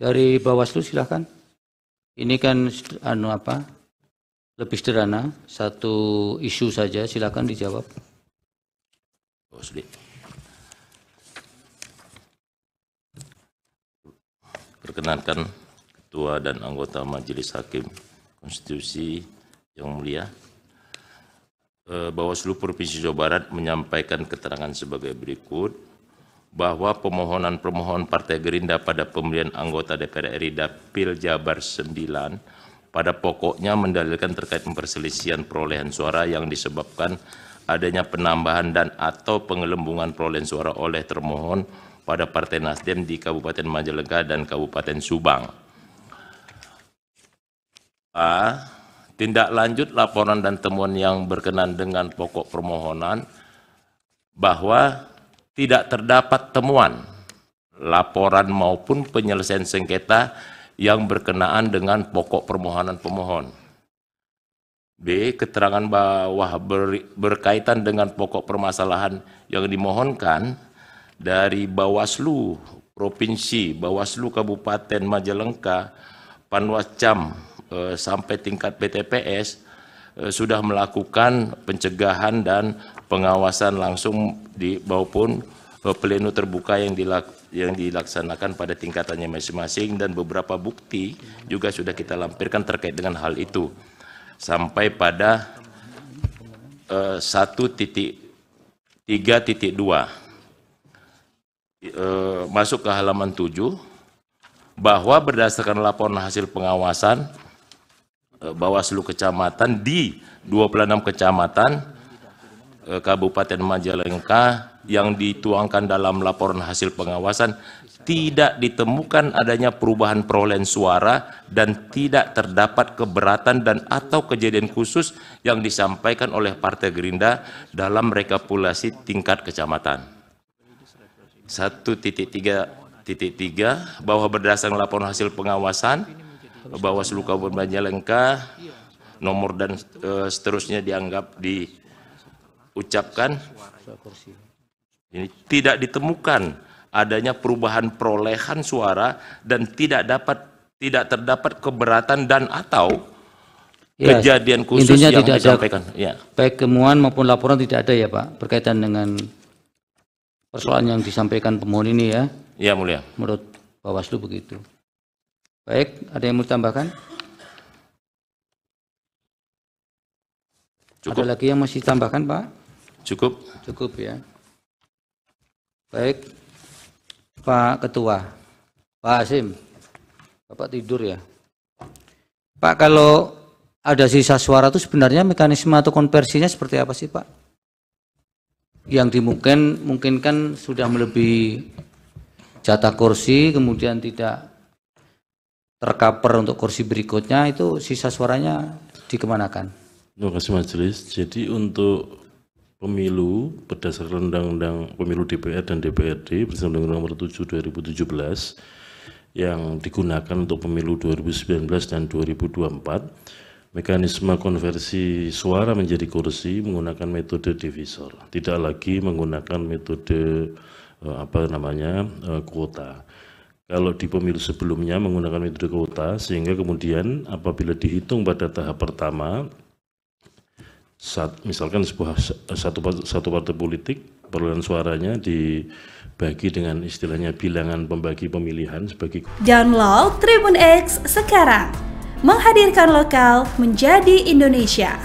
Dari Bawaslu silakan. Ini kan lebih sederhana, satu isu saja, silakan dijawab. Perkenankan Ketua dan anggota Majelis Hakim Konstitusi yang mulia, Bawaslu Provinsi Jawa Barat menyampaikan keterangan sebagai berikut, bahwa pemohon Partai Gerindra pada pemilihan anggota DPR RI Dapil Jabar 9 pada pokoknya mendalilkan terkait perselisihan perolehan suara yang disebabkan adanya penambahan dan atau pengelembungan perolehan suara oleh termohon pada Partai Nasdem di Kabupaten Majalengka dan Kabupaten Subang. A. Tindak lanjut laporan dan temuan yang berkenan dengan pokok permohonan bahwa tidak terdapat temuan, laporan maupun penyelesaian sengketa yang berkenaan dengan pokok permohonan pemohon. B. Keterangan bawah berkaitan dengan pokok permasalahan yang dimohonkan dari Bawaslu Provinsi, Bawaslu Kabupaten Majalengka, Panwascam sampai tingkat PTPS sudah melakukan pencegahan dan pengawasan langsung maupun pleno terbuka yang dilaksanakan pada tingkatannya masing-masing, dan beberapa bukti juga sudah kita lampirkan terkait dengan hal itu sampai pada 1.3.2 masuk ke halaman 7, bahwa berdasarkan laporan hasil pengawasan Bawaslu Kecamatan di 26 kecamatan Kabupaten Majalengka yang dituangkan dalam laporan hasil pengawasan, tidak ditemukan adanya perubahan perolehan suara dan tidak terdapat keberatan dan atau kejadian khusus yang disampaikan oleh Partai Gerindra dalam rekapitulasi tingkat kecamatan. 1.3.3 bahwa berdasarkan laporan hasil pengawasan Bawaslu Kabupaten Majalengka nomor dan seterusnya dianggap diucapkan ini tidak ditemukan adanya perubahan perolehan suara dan tidak terdapat keberatan dan atau kejadian khusus yang disampaikan. Baik temuan maupun laporan tidak ada ya Pak berkaitan dengan persoalan yang disampaikan pemohon ini ya. Ya mulia. Menurut Bawaslu begitu. Baik, ada yang mau ditambahkan? Cukup. Ada lagi yang masih tambahkan Pak? Cukup. Cukup ya. Baik, Pak Ketua, Pak Hasim, Bapak tidur ya. Pak, kalau ada sisa suara itu sebenarnya mekanisme atau konversinya seperti apa sih Pak? Yang dimungkinkan sudah melebihi jatah kursi, kemudian tidak tercover untuk kursi berikutnya, itu sisa suaranya dikemanakan? Terima kasih Majelis. Jadi untuk pemilu berdasarkan Undang-Undang Pemilu DPR dan DPRD bersama Undang-Undang Nomor 7 2017 yang digunakan untuk pemilu 2019 dan 2024, mekanisme konversi suara menjadi kursi menggunakan metode divisor, tidak lagi menggunakan metode kuota. Kalau di pemilu sebelumnya menggunakan metode kuota, sehingga kemudian apabila dihitung pada tahap pertama, misalkan satu partai politik perolehan suaranya dibagi dengan istilahnya bilangan pembagi pemilihan sebagai. Download Tribun X sekarang, menghadirkan lokal menjadi Indonesia.